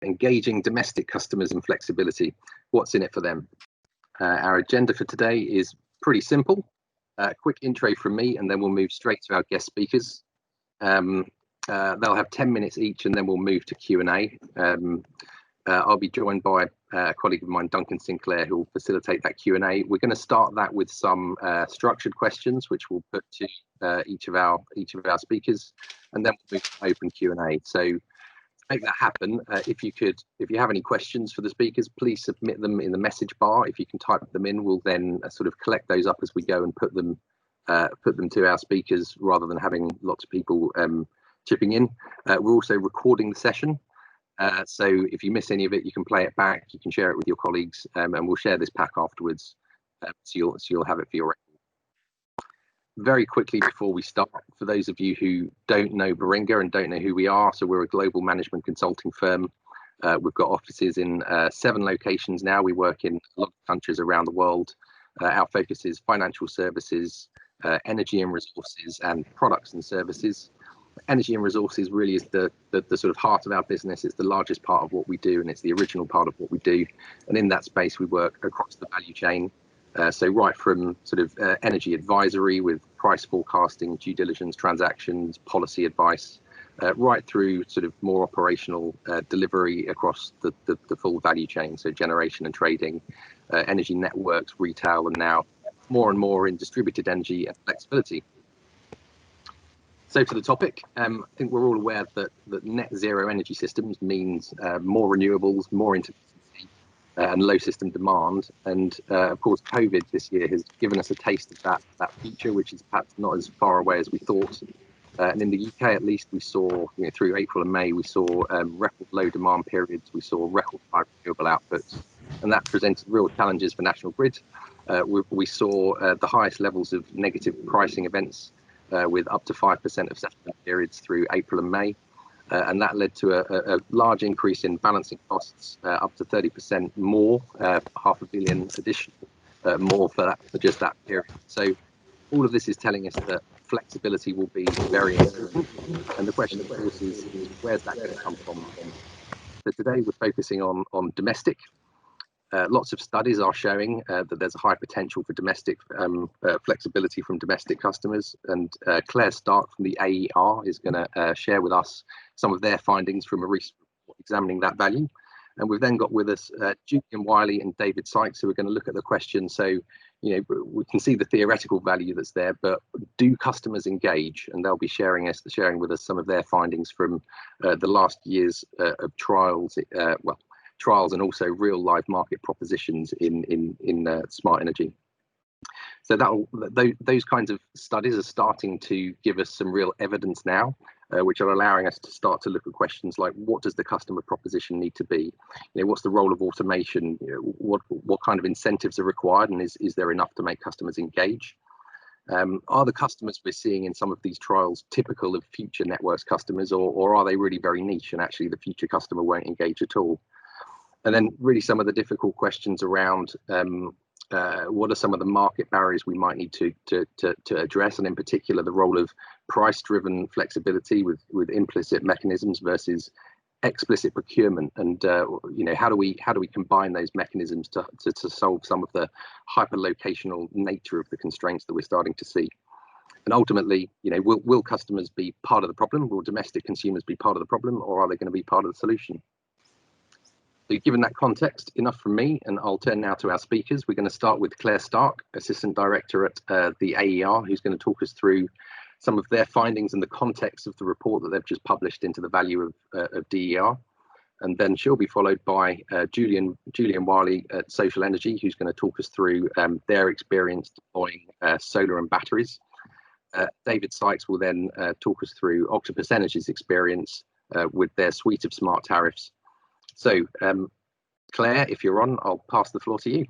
engaging domestic customers and flexibility. What's in it for them? Our agenda for today is pretty simple. A quick intro from me, and then we'll move straight to our guest speakers. They'll have 10 minutes each, and then we'll move to Q&A. I'll be joined by a colleague of mine, Duncan Sinclair, who will facilitate that Q&A. We're going to start that with some structured questions, which we'll put to each of our speakers, and then we'll move to open Q&A. So to make that happen, if you have any questions for the speakers, please submit them in the message bar. If you can type them in, we'll then sort of collect those up as we go and put them to our speakers, rather than having lots of people chipping in. We're also recording the session. So if you miss any of it, you can play it back, you can share it with your colleagues, and we'll share this pack afterwards, so you'll have it for your record. Very quickly before we start, for those of you who don't know Baringa and don't know who we are, so we're a global management consulting firm. We've got offices in 7 locations now. We work in a lot of countries around the world. Our focus is financial services, energy and resources, and products and services. Energy and resources really is the sort of heart of our business. It's the largest part of what we do, and it's the original part of what we do. And in that space, we work across the value chain. So right from sort of energy advisory with price forecasting, due diligence, transactions, policy advice, right through sort of more operational delivery across the full value chain. So generation and trading, energy networks, retail, and now more and more in distributed energy and flexibility. So to the topic, I think we're all aware that net zero energy systems means more renewables, more intermittency, and low system demand. And of course, COVID this year has given us a taste of that future, which is perhaps not as far away as we thought. And in the UK, at least, we saw, through April and May, we saw record low demand periods. We saw record high renewable outputs, and that presented real challenges for National Grid. We saw the highest levels of negative pricing events, with up to 5% of settlement periods through April and May. And that led to a large increase in balancing costs, up to 30% more, £500 million additional more for just that period. So all of this is telling us that flexibility will be very important. And the question, of course, is where's that going to come from? So today we're focusing on domestic. Lots of studies are showing that there's a high potential for domestic flexibility from domestic customers, and Claire Stark from the AER is going to share with us some of their findings from a recent report examining that value. And we've then got with us Julian Wiley and David Sykes, who are going to look at the question. So, we can see the theoretical value that's there, but do customers engage? And they'll be sharing with us some of their findings from the last years of trials. Trials and also real live market propositions in smart energy. So those kinds of studies are starting to give us some real evidence now, which are allowing us to start to look at questions like, what does the customer proposition need to be? What's the role of automation? What kind of incentives are required, and is there enough to make customers engage? Are the customers we're seeing in some of these trials typical of future networks customers, or are they really very niche and actually the future customer won't engage at all? And then really some of the difficult questions around what are some of the market barriers we might need to address, and in particular the role of price-driven flexibility with implicit mechanisms versus explicit procurement, and how do we combine those mechanisms to solve some of the hyper-locational nature of the constraints that we're starting to see. And ultimately, will customers be part of the problem? Will domestic consumers be part of the problem, or are they going to be part of the solution? So given that context, enough from me, and I'll turn now to our speakers. We're going to start with Claire Stark, Assistant Director at the AER, who's going to talk us through some of their findings in the context of the report that they've just published into the value of DER. And then she'll be followed by Julian Wiley at Social Energy, who's going to talk us through their experience deploying solar and batteries. David Sykes will then talk us through Octopus Energy's experience with their suite of smart tariffs. So, Claire, if you're on, I'll pass the floor to you.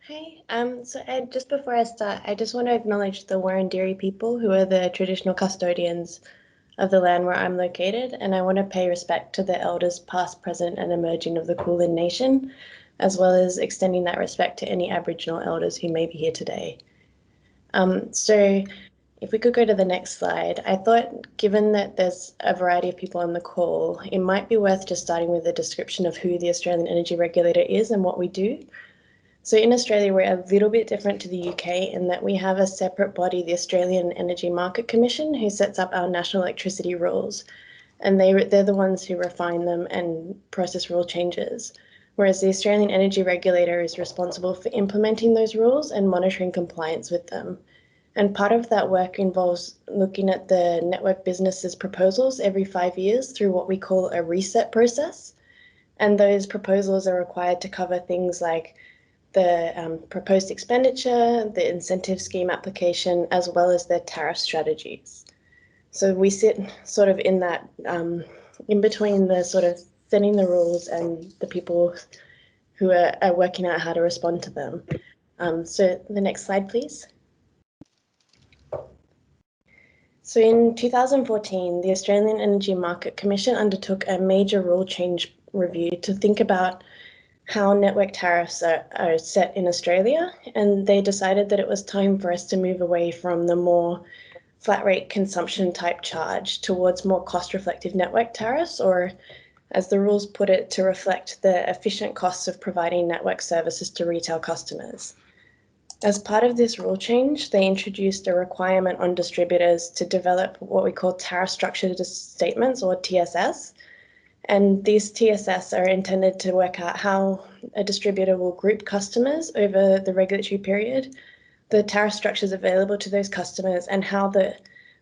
Hi, so Ed, just before I start, I just want to acknowledge the Wurundjeri people, who are the traditional custodians of the land where I'm located, and I want to pay respect to the elders past, present and emerging of the Kulin Nation, as well as extending that respect to any Aboriginal elders who may be here today. So If we could go to the next slide, I thought given that there's a variety of people on the call, it might be worth just starting with a description of who the Australian Energy Regulator is and what we do. So in Australia, we're a little bit different to the UK in that we have a separate body, the Australian Energy Market Commission, who sets up our national electricity rules. And they're the ones who refine them and process rule changes. Whereas the Australian Energy Regulator is responsible for implementing those rules and monitoring compliance with them. And part of that work involves looking at the network businesses' proposals every 5 years through what we call a reset process. And those proposals are required to cover things like the proposed expenditure, the incentive scheme application, as well as their tariff strategies. So we sit sort of in that, in between the sort of setting the rules and the people who are working out how to respond to them. So the next slide, please. So in 2014, the Australian Energy Market Commission undertook a major rule change review to think about how network tariffs are set in Australia, and they decided that it was time for us to move away from the more flat rate consumption type charge towards more cost reflective network tariffs, or as the rules put it, to reflect the efficient costs of providing network services to retail customers. As part of this rule change, they introduced a requirement on distributors to develop what we call tariff structure statements, or TSS. And these TSS are intended to work out how a distributor will group customers over the regulatory period, the tariff structures available to those customers, and how the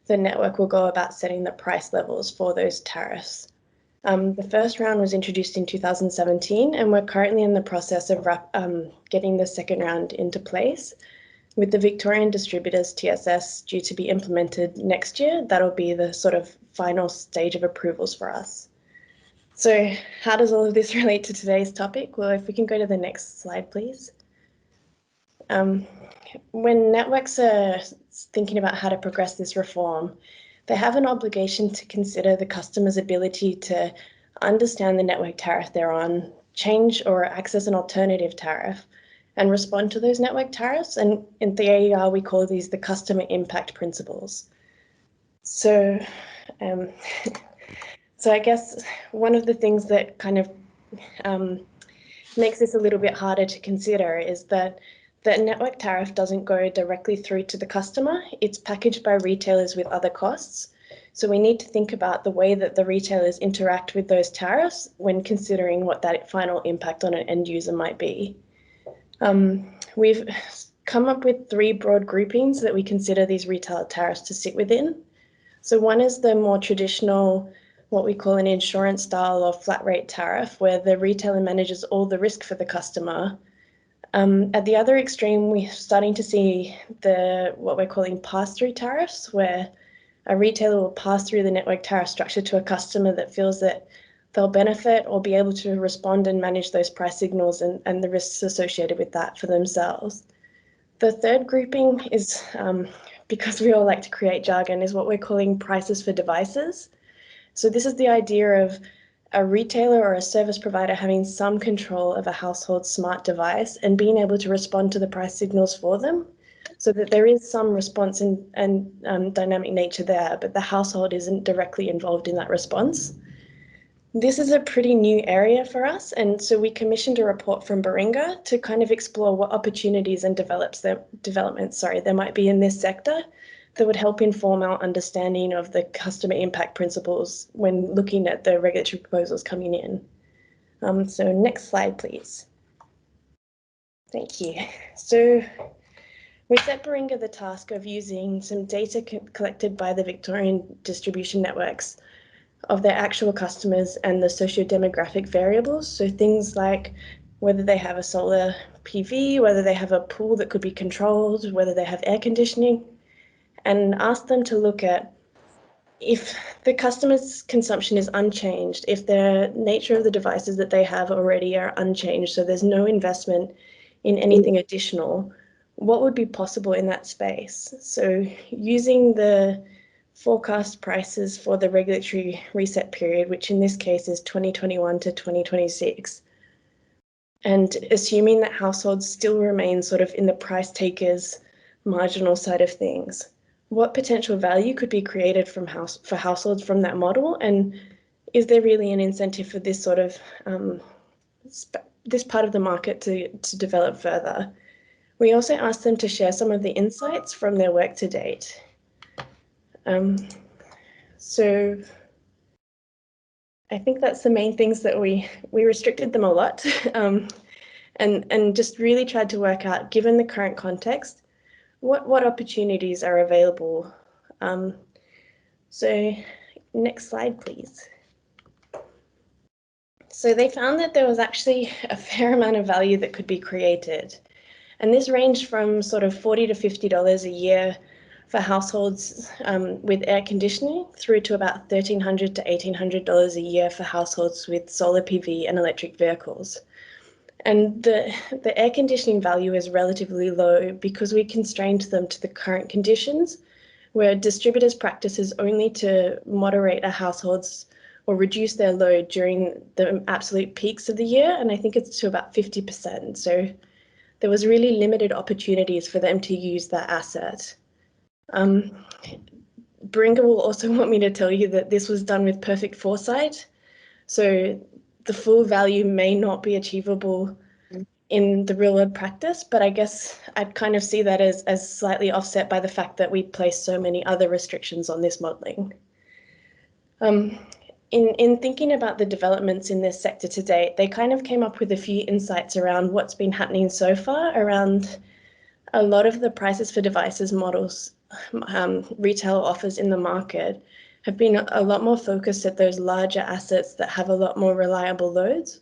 network will go about setting the price levels for those tariffs. The first round was introduced in 2017, and we're currently in the process of getting the second round into place. With the Victorian distributors TSS due to be implemented next year, that'll be the sort of final stage of approvals for us. So how does all of this relate to today's topic? Well, if we can go to the next slide, please. When networks are thinking about how to progress this reform, they have an obligation to consider the customer's ability to understand the network tariff they're on, change or access an alternative tariff, and respond to those network tariffs. And in the AER, we call these the customer impact principles. So, so I guess one of the things that kind of makes this a little bit harder to consider is that the network tariff doesn't go directly through to the customer. It's packaged by retailers with other costs. So we need to think about the way that the retailers interact with those tariffs when considering what that final impact on an end user might be. We've come up with 3 broad groupings that we consider these retail tariffs to sit within. So one is the more traditional, what we call an insurance style or flat rate tariff, where the retailer manages all the risk for the customer. At the other extreme, we're starting to see what we're calling pass-through tariffs, where a retailer will pass through the network tariff structure to a customer that feels that they'll benefit or be able to respond and manage those price signals and the risks associated with that for themselves. The third grouping is, because we all like to create jargon, is what we're calling prices for devices. So this is the idea of a retailer or a service provider having some control of a household smart device and being able to respond to the price signals for them, so that there is some response and dynamic nature there, but the household isn't directly involved in that response. This is a pretty new area for us, and so we commissioned a report from Baringa to kind of explore what opportunities and developments there might be in this sector that would help inform our understanding of the customer impact principles when looking at the regulatory proposals coming in. So next slide, please. Thank you. So we set Baringa the task of using some data collected by the Victorian distribution networks of their actual customers and the socio-demographic variables. So things like whether they have a solar PV, whether they have a pool that could be controlled, whether they have air conditioning, and ask them to look at if the customer's consumption is unchanged, if the nature of the devices that they have already are unchanged, so there's no investment in anything additional, what would be possible in that space? So using the forecast prices for the regulatory reset period, which in this case is 2021 to 2026, and assuming that households still remain sort of in the price takers marginal side of things, what potential value could be created for households from that model, and is there really an incentive for this sort of this part of the market to develop further? We also asked them to share some of the insights from their work to date. So I think that's the main things that we restricted them a lot, and just really tried to work out, given the current context, what opportunities are available. So next slide, please. So they found that there was actually a fair amount of value that could be created. And this ranged from sort of $40 to $50 a year for households with air conditioning through to about $1,300 to $1,800 a year for households with solar PV and electric vehicles. And the air conditioning value is relatively low because we constrained them to the current conditions, where distributors' practice is only to moderate a household's or reduce their load during the absolute peaks of the year. And I think it's to about 50%. So there was really limited opportunities for them to use that asset. Baringa will also want me to tell you that this was done with perfect foresight. So the full value may not be achievable in the real world practice, but I guess I'd kind of see that as slightly offset by the fact that we place so many other restrictions on this modelling. In thinking about the developments in this sector to date, they kind of came up with a few insights around what's been happening so far around a lot of the prices for devices models retail offers in the market have been a lot more focused at those larger assets that have a lot more reliable loads,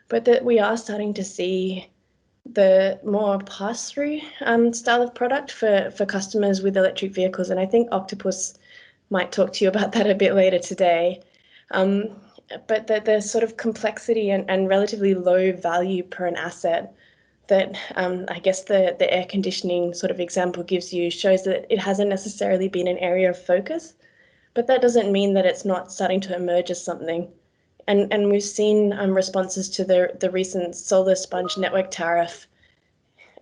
but that we are starting to see the more pass-through style of product for customers with electric vehicles. And I think Octopus might talk to you about that a bit later today. But the sort of complexity and relatively low value per an asset that I guess the air conditioning sort of example gives you shows that it hasn't necessarily been an area of focus, but that doesn't mean that it's not starting to emerge as something. And we've seen responses to the recent solar sponge network tariff,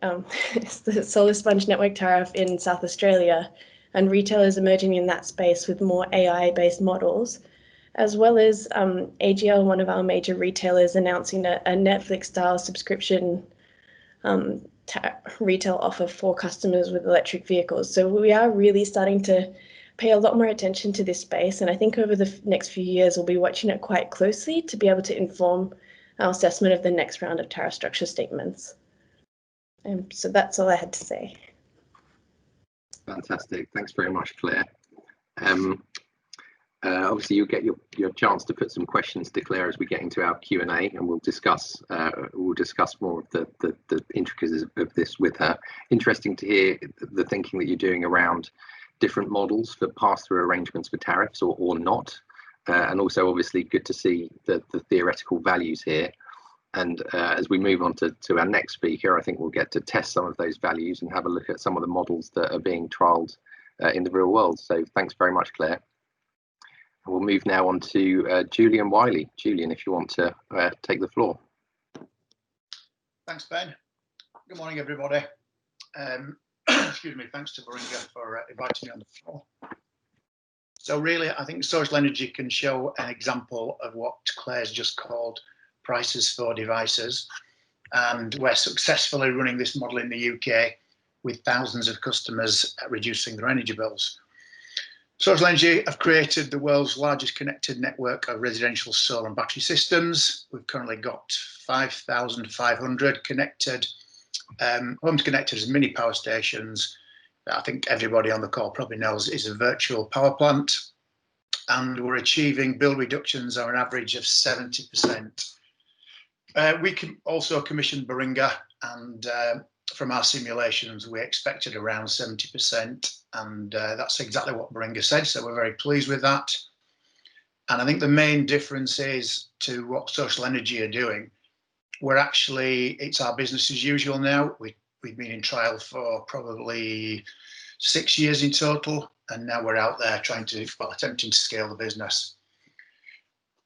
the solar sponge network tariff in South Australia, and retailers emerging in that space with more AI-based models, as well as AGL, one of our major retailers, announcing a Netflix-style subscription retail offer for customers with electric vehicles. So we are really starting to pay a lot more attention to this space. And I think over the next few years, we'll be watching it quite closely to be able to inform our assessment of the next round of tariff structure statements. So that's all I had to say. Fantastic. Thanks very much, Claire. Obviously, you'll get your chance to put some questions to Claire as we get into our Q&A, and we'll discuss more of the intricacies of this with her. Interesting to hear the thinking that you're doing around different models for pass-through arrangements for tariffs or not, and also obviously good to see the theoretical values here. And as we move on to our next speaker, I think we'll get to test some of those values and have a look at some of the models that are being trialled in the real world. So thanks very much, Claire. We'll move now on to Julian Wiley. Julian, if you want to take the floor. Thanks, Ben. Good morning, everybody. Excuse me, thanks to Baringa for inviting me on the floor. So really, I think social energy can show an example of what Claire's just called prices for devices. And we're successfully running this model in the UK with thousands of customers reducing their energy bills. Social Energy have created the world's largest connected network of residential solar and battery systems. We've currently got 5,500 connected, homes connected as mini power stations. I think everybody on the call probably knows is a virtual power plant. And we're achieving bill reductions on an average of 70%. We can also commission Baringa, and from our simulations, we expected around 70%, and that's exactly what Baringa said, so we're very pleased with that. And I think the main difference is to what Social Energy are doing. It's our business as usual now. We've been in trial for probably 6 years in total, and now we're out there attempting to scale the business.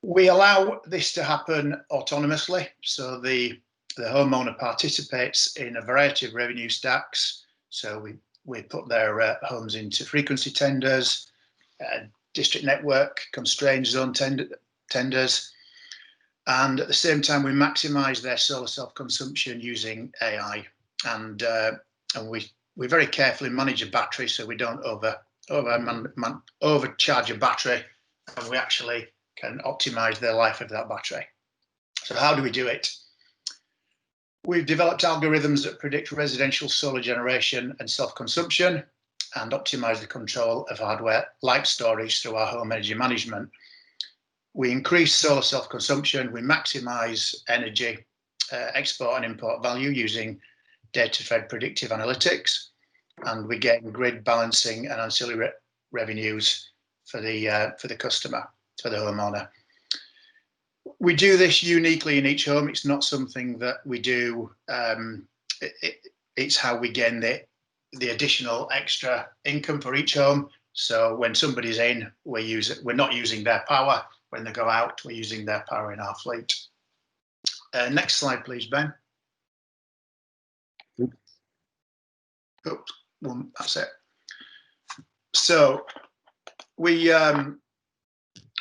We allow this to happen autonomously, so the homeowner participates in a variety of revenue stacks. So we put their homes into frequency tenders, district network constrained zone tenders, and at the same time we maximise their solar self-consumption using AI, and we very carefully manage a battery so we don't overcharge a battery, and we actually can optimise the life of that battery. So how do we do it? We've developed algorithms that predict residential solar generation and self-consumption and optimise the control of hardware like storage through our home energy management. We increase solar self-consumption, we maximise energy export and import value using data-fed predictive analytics, and we get grid balancing and ancillary revenues for the customer, for the homeowner. We do this uniquely in each home. It's not something that we do. It's how we gain the additional extra income for each home. So when somebody's in, we're not using their power. When they go out, we're using their power in our fleet. Next slide, please, Ben. Oops, that's it. So we,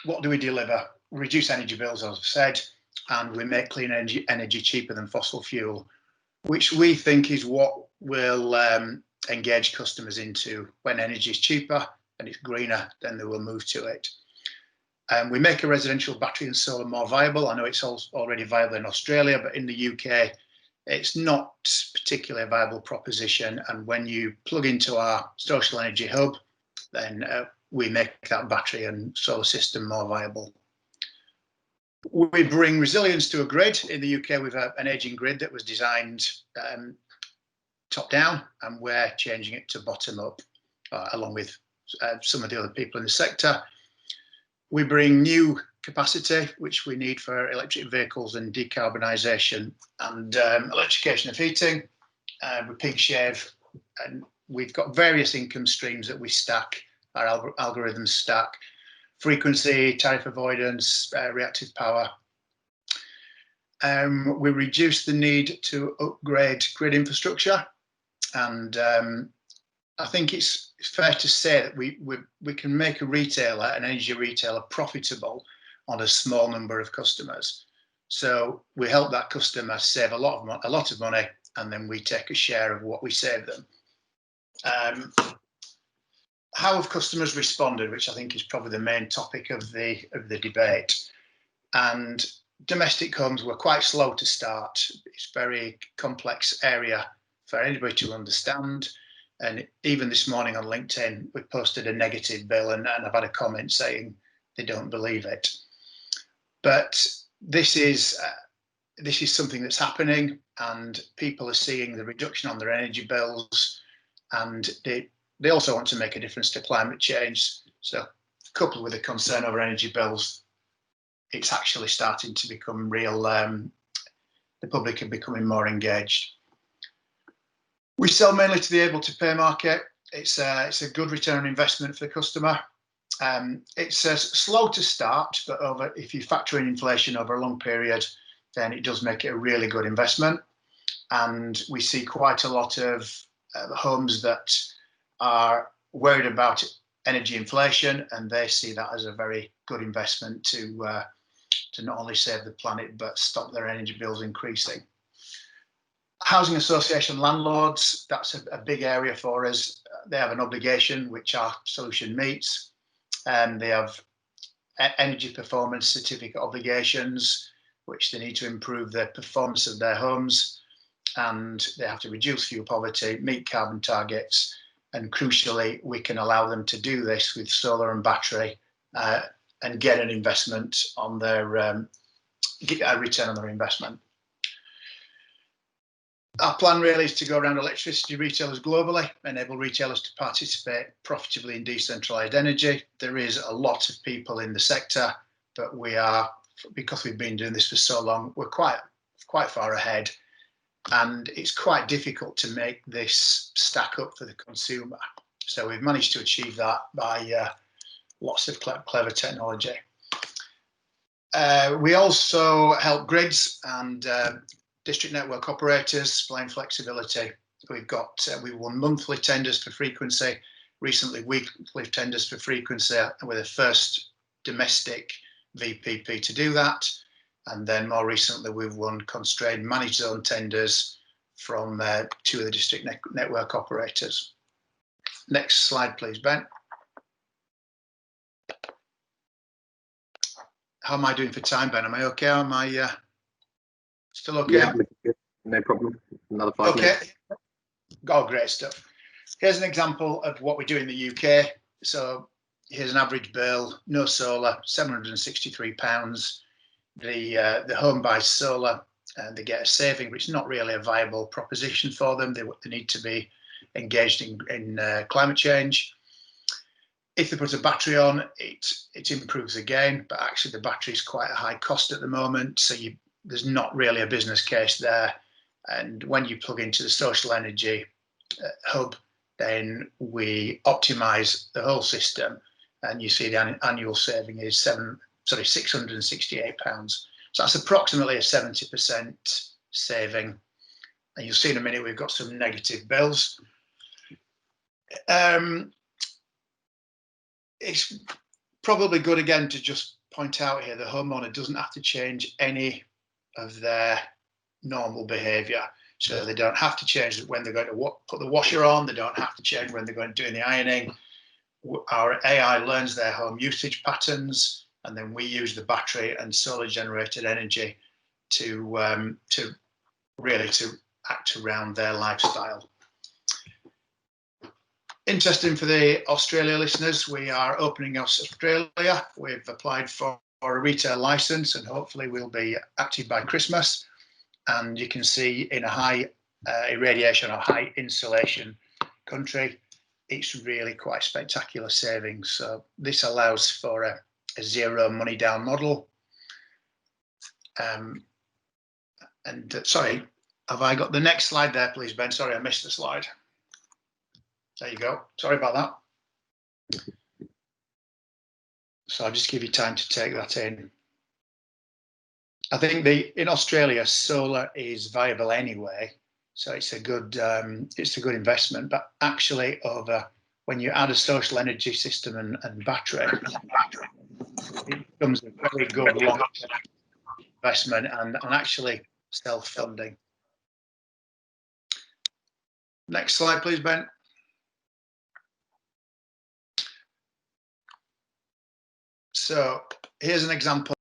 what do we deliver? Reduce energy bills, as I've said, and we make clean energy cheaper than fossil fuel, which we think is what will engage customers into. When energy is cheaper and it's greener, then they will move to it. We make a residential battery and solar more viable. I know it's already viable in Australia, but in the UK, it's not particularly a viable proposition. And when you plug into our social energy hub, then we make that battery and solar system more viable. We bring resilience to a grid. In the UK, we've an ageing grid that was designed top down, and we're changing it to bottom up, along with some of the other people in the sector. We bring new capacity, which we need for electric vehicles and decarbonisation and electrification of heating. We peak shave, and we've got various income streams that we stack, our algorithms stack. Frequency, tariff avoidance, reactive power. We reduce the need to upgrade grid infrastructure, and I think it's fair to say that we can make a retailer, an energy retailer, profitable on a small number of customers. So we help that customer save a lot of money, and then we take a share of what we save them. How have customers responded, which I think is probably the main topic of the debate. And domestic homes were quite slow to start. It's a very complex area for anybody to understand. And even this morning on LinkedIn, we posted a negative bill, and I've had a comment saying they don't believe it. But this is something that's happening, and people are seeing the reduction on their energy bills, and they also want to make a difference to climate change. So coupled with the concern over energy bills, it's actually starting to become real. The public are becoming more engaged. We sell mainly to the able to pay market. It's a good return on investment for the customer. It's slow to start, but if you factor in inflation over a long period, then it does make it a really good investment. And we see quite a lot of homes that are worried about energy inflation, and they see that as a very good investment to not only save the planet but stop their energy bills increasing. Housing association landlords, that's a big area for us. They have an obligation which our solution meets, and they have energy performance certificate obligations which they need to improve the performance of their homes, and they have to reduce fuel poverty, meet carbon targets. And crucially, we can allow them to do this with solar and battery and get an investment on their get a return on their investment. Our plan really is to go around electricity retailers globally, enable retailers to participate profitably in decentralized energy. There is a lot of people in the sector, but we are, because we've been doing this for so long, we're quite far ahead. And it's quite difficult to make this stack up for the consumer. So we've managed to achieve that by lots of clever technology. We also help grids and district network operators, supplying flexibility we won monthly tenders for frequency, recently weekly tenders for frequency, and we're the first domestic VPP to do that. And then more recently, we've won constrained managed zone tenders from 2 of the district network operators. Next slide, please, Ben. How am I doing for time, Ben? Am I okay? Am I still okay? Yeah, no problem. Another 5 minutes. Oh, great stuff. Here's an example of what we do in the UK. So here's an average bill, no solar, £763. The home buys solar and they get a saving, which is not really a viable proposition for them. They need to be engaged in climate change. If they put a battery on, it improves again, but actually the battery is quite a high cost at the moment, so there's not really a business case there. And when you plug into the social energy hub, then we optimize the whole system, and you see the annual saving is £668. So that's approximately a 70% saving. And you'll see in a minute we've got some negative bills. It's probably good again to just point out here the homeowner doesn't have to change any of their normal behaviour. So they don't have to change when they're going to put the washer on, they don't have to change when they're going to do the ironing. Our AI learns their home usage patterns, and then we use the battery and solar generated energy to act around their lifestyle. Interesting for the Australia listeners, we are opening Australia. We've applied for a retail license and hopefully we'll be active by Christmas. And you can see in a high irradiation or high insulation country, it's really quite spectacular savings. So this allows for a zero money down model. Sorry, have I got the next slide there, please, Ben? Sorry, I missed the slide. There you go. Sorry about that. So I'll just give you time to take that in. I think in Australia, solar is viable anyway, so it's a good investment. But actually, when you add a social energy system and battery, it becomes a very good long-term investment and actually self-funding. Next slide, please, Ben. So here's an example.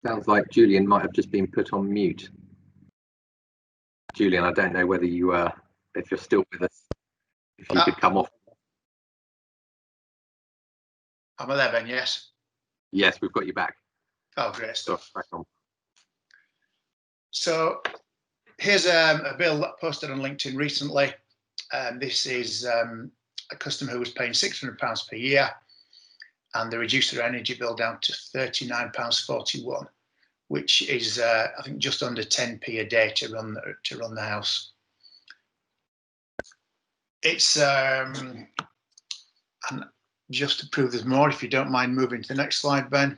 Sounds like Julian might have just been put on mute. Julian, I don't know whether if you're still with us, if you could come off. Am I there, Ben? Yes. Yes, we've got you back. Oh, great stuff. Back on. So here's a bill that posted on LinkedIn recently. This is a customer who was paying £600 per year, and they reduced their energy bill down to £39.41, which is I think just under 10p a day to run the house. It's and just to prove there's more, if you don't mind moving to the next slide, Ben.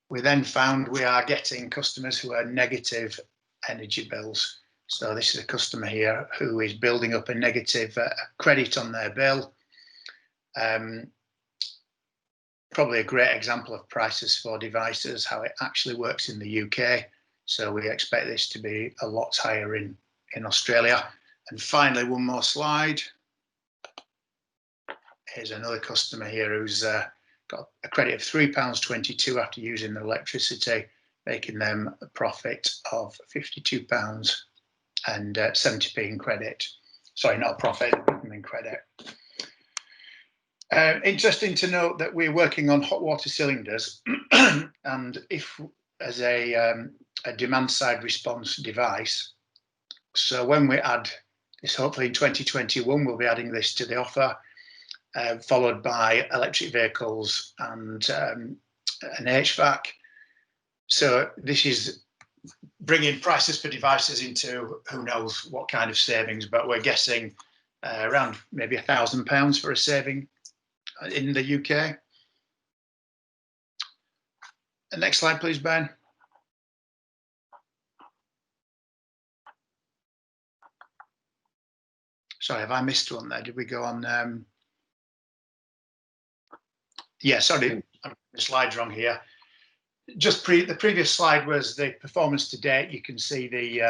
We then found we are getting customers who are negative energy bills. So this is a customer here who is building up a negative credit on their bill. Probably a great example of prices for devices, how it actually works in the UK. So we expect this to be a lot higher in Australia. And finally, one more slide. Here's another customer here who's got a credit of £3.22 after using their electricity, making them a profit of £52 and 70p in credit. Sorry, not a profit, in credit. Interesting to note that we're working on hot water cylinders, and if as a demand side response device. So when we add this, hopefully in 2021, we'll be adding this to the offer, followed by electric vehicles and an HVAC. So this is bringing prices for devices into who knows what kind of savings, but we're guessing around maybe £1,000 for a saving in the UK. Next slide, please, Ben. Sorry, have I missed one there? Did we go on? Yeah, sorry, the slide's wrong here. Just the previous slide was the performance to date. You can see the.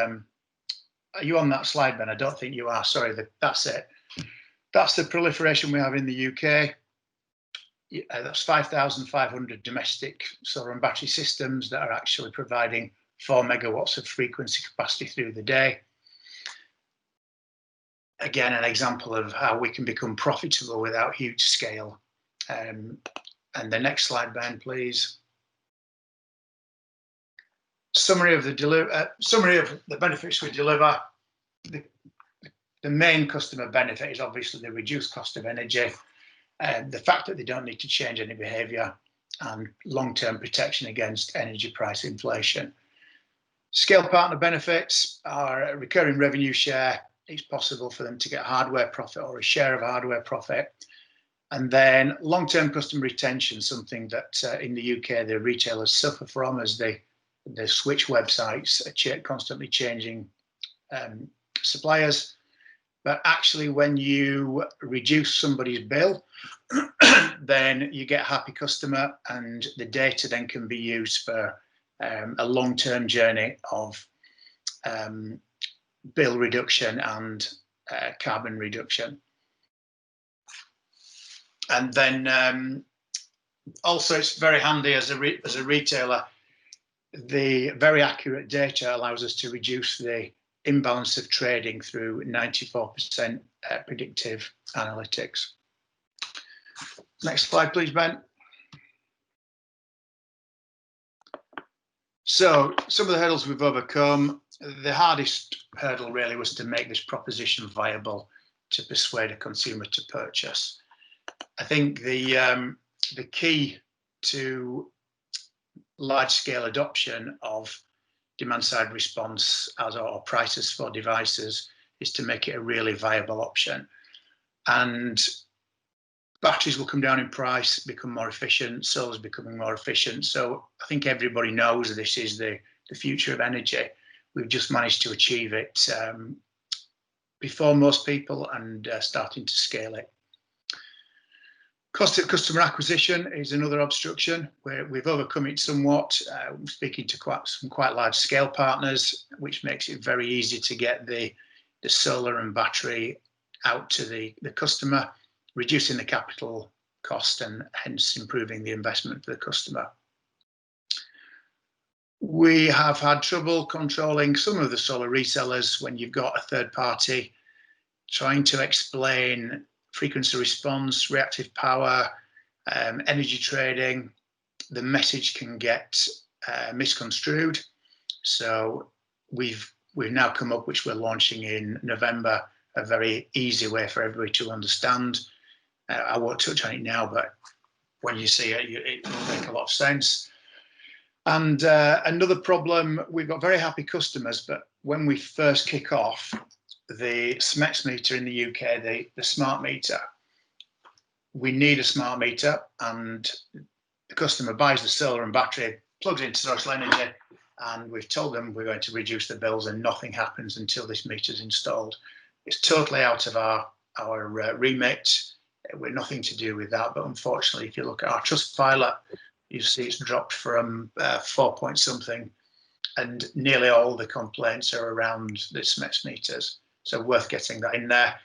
Are you on that slide, Ben? I don't think you are. Sorry, that's it. That's the proliferation we have in the UK. That's 5,500 domestic solar and battery systems that are actually providing 4 megawatts of frequency capacity through the day. Again, an example of how we can become profitable without huge scale. And the next slide, Ben, please. Summary of the benefits we deliver. The main customer benefit is obviously the reduced cost of energy, the fact that they don't need to change any behaviour, and long-term protection against energy price inflation. Scale partner benefits are a recurring revenue share. It's possible for them to get hardware profit or a share of hardware profit. And then long-term customer retention, something that in the UK the retailers suffer from as they switch websites, constantly changing suppliers. But actually, when you reduce somebody's bill, then you get a happy customer, and the data then can be used for a long-term journey of bill reduction and carbon reduction. And then also, it's very handy as a retailer. The very accurate data allows us to reduce the imbalance of trading through 94% predictive analytics. Next slide, please, Ben. So some of the hurdles we've overcome. The hardest hurdle really was to make this proposition viable to persuade a consumer to purchase. I think the key to large-scale adoption of demand-side response or prices for devices is to make it a really viable option. And batteries will come down in price, become more efficient, solar's becoming more efficient. So I think everybody knows this is the future of energy. We've just managed to achieve it before most people and starting to scale it. Cost of customer acquisition is another obstruction where we've overcome it somewhat. Speaking to some quite large scale partners, which makes it very easy to get the solar and battery out to the customer, reducing the capital cost and hence improving the investment for the customer. We have had trouble controlling some of the solar resellers when you've got a third party trying to explain frequency response, reactive power, energy trading. The message can get misconstrued. So we've now come up, which we're launching in November, a very easy way for everybody to understand. I won't touch on it now, but when you see it, it will make a lot of sense. And another problem, we've got very happy customers, but when we first kick off, the SMEX meter in the UK, the smart meter, we need a smart meter, and the customer buys the solar and battery, plugs into Social Energy, and we've told them we're going to reduce the bills, and nothing happens until this meter is installed. It's totally out of our remit. We're nothing to do with that, but unfortunately, if you look at our Trustpilot, you see it's dropped from 4 point something, and nearly all the complaints are around the SMEX meters. So worth getting that in there.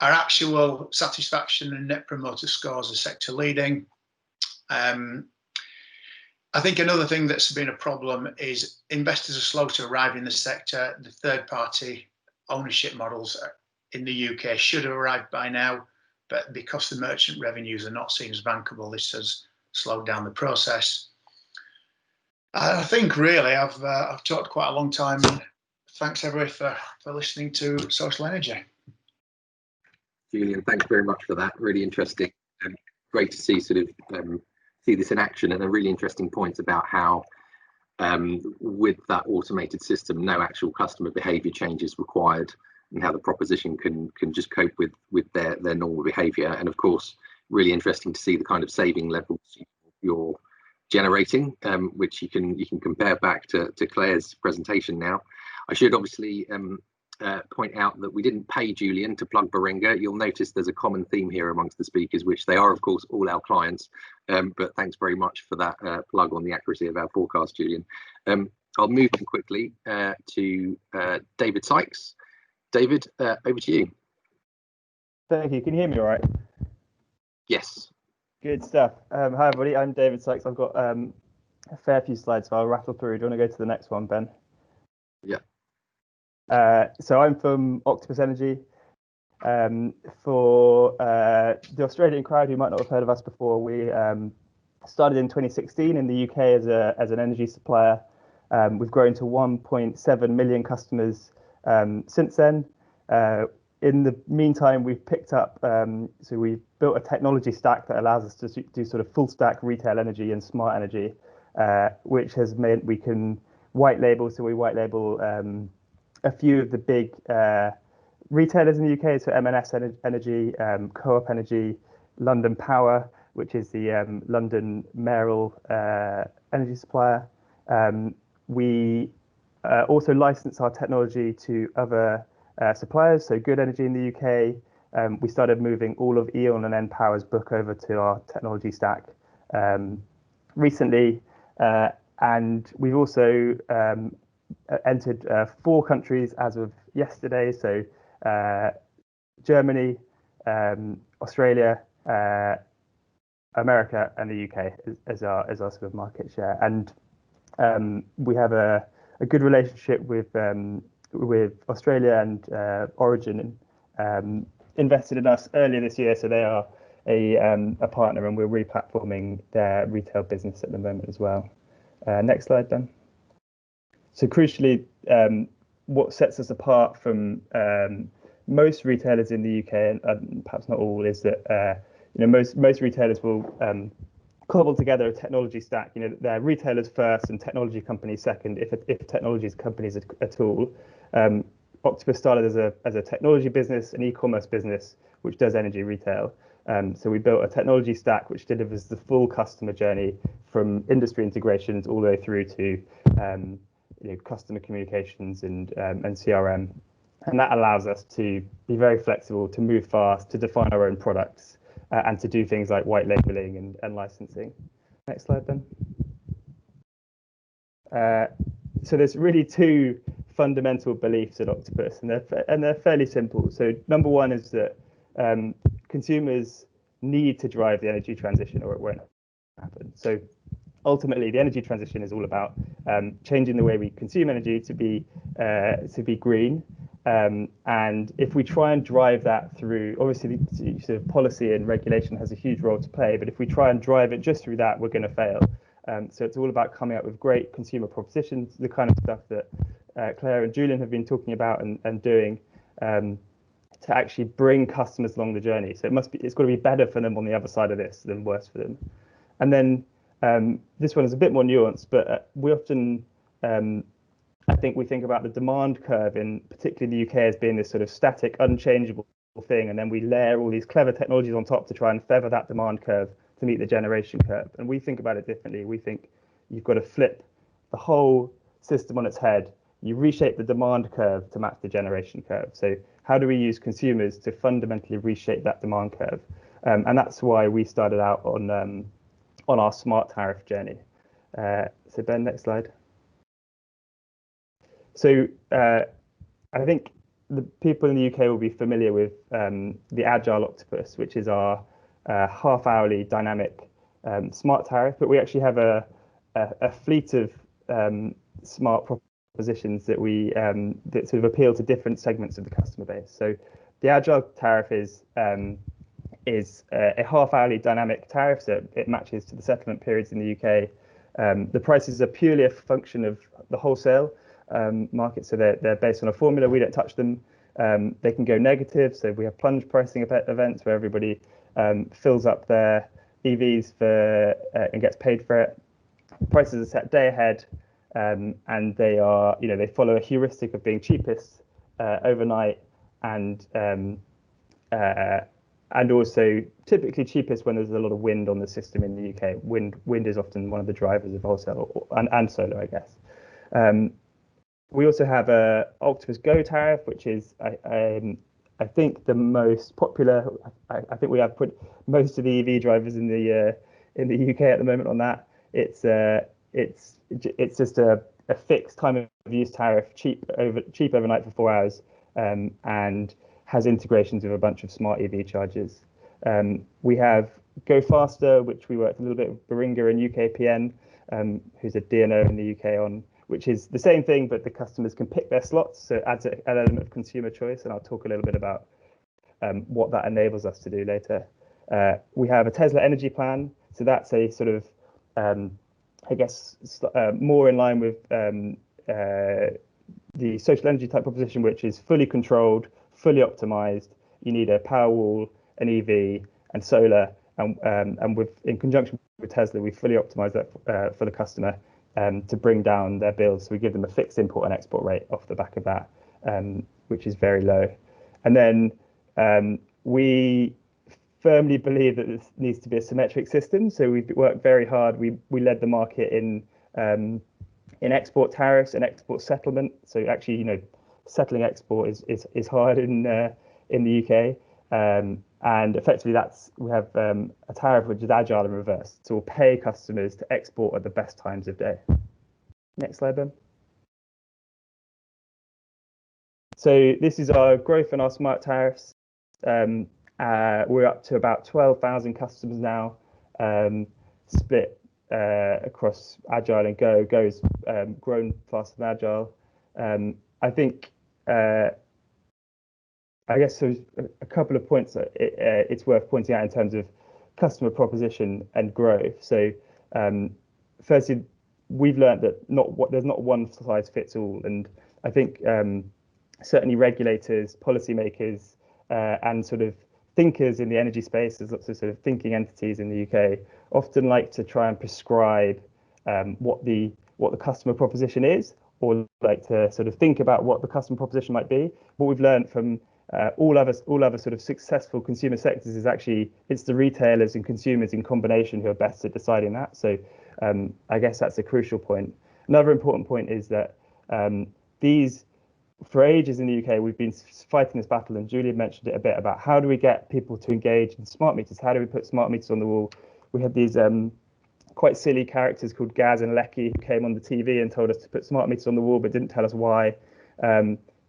Our actual satisfaction and net promoter scores are sector leading. I think another thing that's been a problem is investors are slow to arrive in the sector. The third party ownership models in the UK should have arrived by now, but because the merchant revenues are not seen as bankable, this has slowed down the process. I think really I've talked quite a long time. Thanks everybody for listening to Social Energy. Julian, thanks very much for that. Really interesting and great to see see this in action, and a really interesting point about how with that automated system, no actual customer behaviour change is required, and how the proposition can just cope with their normal behaviour. And of course, really interesting to see the kind of saving levels you're generating, which you can compare back to Claire's presentation now. I should obviously point out that we didn't pay Julian to plug Baringa. You'll notice there's a common theme here amongst the speakers, which they are, of course, all our clients. But thanks very much for that plug on the accuracy of our forecast, Julian. I'll move on quickly to David Sykes. David, over to you. Thank you. Can you hear me all right? Yes. Good stuff. Hi, everybody. I'm David Sykes. I've got a fair few slides, so I'll rattle through. Do you want to go to the next one, Ben? Yeah. So I'm from Octopus Energy. For the Australian crowd who might not have heard of us before, we started in 2016 in the UK as an energy supplier. We've grown to 1.7 million customers since then. In the meantime, we've picked up, so we've built a technology stack that allows us to do sort of full stack retail energy and smart energy, which has meant we can white label. So we white label a few of the big retailers in the UK, so M&S Energy, Co-op Energy, London Power, which is the London mayoral energy supplier. We also license our technology to other suppliers, so Good Energy in the UK. We started moving all of E.ON and npower's book over to our technology stack recently, and we've also entered 4 countries as of yesterday, so Germany, Australia, America, and the UK as our sort of market share. And we have a good relationship with Australia, and Origin invested in us earlier this year, so they are a partner, and we're replatforming their retail business at the moment as well. Next slide, Ben. So crucially, what sets us apart from most retailers in the UK, and perhaps not all, is that most retailers will cobble together a technology stack. They're retailers first and technology companies second, if technology companies are a tool. Octopus started as a technology business, an e-commerce business, which does energy retail. So we built a technology stack which delivers the full customer journey from industry integrations all the way through to customer communications and CRM. And that allows us to be very flexible, to move fast, to define our own products, and to do things like white labeling and licensing. Next slide, Ben. So there's really 2 fundamental beliefs at Octopus, and they're fairly simple. So number one is that consumers need to drive the energy transition, or it won't happen. So ultimately, the energy transition is all about changing the way we consume energy to be green. And if we try and drive that through, obviously, the sort of policy and regulation has a huge role to play, but if we try and drive it just through that, we're going to fail. So it's all about coming up with great consumer propositions, the kind of stuff that Claire and Julian have been talking about and doing to actually bring customers along the journey. So it's got to be better for them on the other side of this than worse for them. And then this one is a bit more nuanced, but we often, I think we think about the demand curve in particularly the UK as being this sort of static, unchangeable thing, and then we layer all these clever technologies on top to try and feather that demand curve to meet the generation curve. And we think about it differently. We think you've got to flip the whole system on its head. You reshape the demand curve to match the generation curve. So how do we use consumers to fundamentally reshape that demand curve? And that's why we started out on our smart tariff journey. So Ben, next slide. So I think the people in the UK will be familiar with the Agile Octopus, which is our half-hourly dynamic smart tariff, but we actually have a fleet of smart propositions that we that sort of appeal to different segments of the customer base. So the Agile tariff is a half-hourly dynamic tariff, so it matches to the settlement periods in the UK. The prices are purely a function of the wholesale market, so they're based on a formula. We don't touch them. They can go negative, so we have plunge pricing events where everybody fills up their EVs and gets paid for it. Prices are set day ahead, and they are, they follow a heuristic of being cheapest overnight and and also typically cheapest when there's a lot of wind on the system in the UK. Wind is often one of the drivers of wholesale and solar, I guess. We also have a Octopus Go tariff, which is I think the most popular. I think we have put most of the EV drivers in the UK at the moment on that. It's just a fixed time of use tariff, cheap overnight for 4 hours, and has integrations with a bunch of smart EV chargers. We have Go Faster, which we worked a little bit with Baringa and UKPN, who's a DNO in the UK on, which is the same thing, but the customers can pick their slots, so it adds an element of consumer choice, and I'll talk a little bit about what that enables us to do later. We have a Tesla Energy Plan, so that's a sort of, I guess, more in line with the social energy type proposition, which is fully controlled, fully optimized. You need a Powerwall, an EV, and solar, and in conjunction with Tesla, we fully optimize that for the customer to bring down their bills. So we give them a fixed import and export rate off the back of that, which is very low. And then we firmly believe that this needs to be a symmetric system. So we've worked very hard. We led the market in export tariffs and export settlement. So actually, settling export is hard in the UK. And effectively, we have a tariff which is agile and reverse. So we'll pay customers to export at the best times of day. Next slide, Ben. So this is our growth in our smart tariffs. We're up to about 12,000 customers now, split across Agile and Go. Go's grown faster than Agile. I think, I guess there's a couple of points that it's worth pointing out in terms of customer proposition and growth. So firstly, we've learned that there's not one size fits all. And I think certainly regulators, policymakers, and sort of thinkers in the energy space, there's lots of sort of thinking entities in the UK, often like to try and prescribe what the customer proposition is, or like to sort of think about what the customer proposition might be. What we've learned from all other sort of successful consumer sectors is actually it's the retailers and consumers in combination who are best at deciding that. So I guess that's a crucial point. Another important point is that for ages in the UK, we've been fighting this battle, and Julia mentioned it a bit about how do we get people to engage in smart meters? How do we put smart meters on the wall? We had these quite silly characters called Gaz and Lecky who came on the TV and told us to put smart meters on the wall, but didn't tell us why.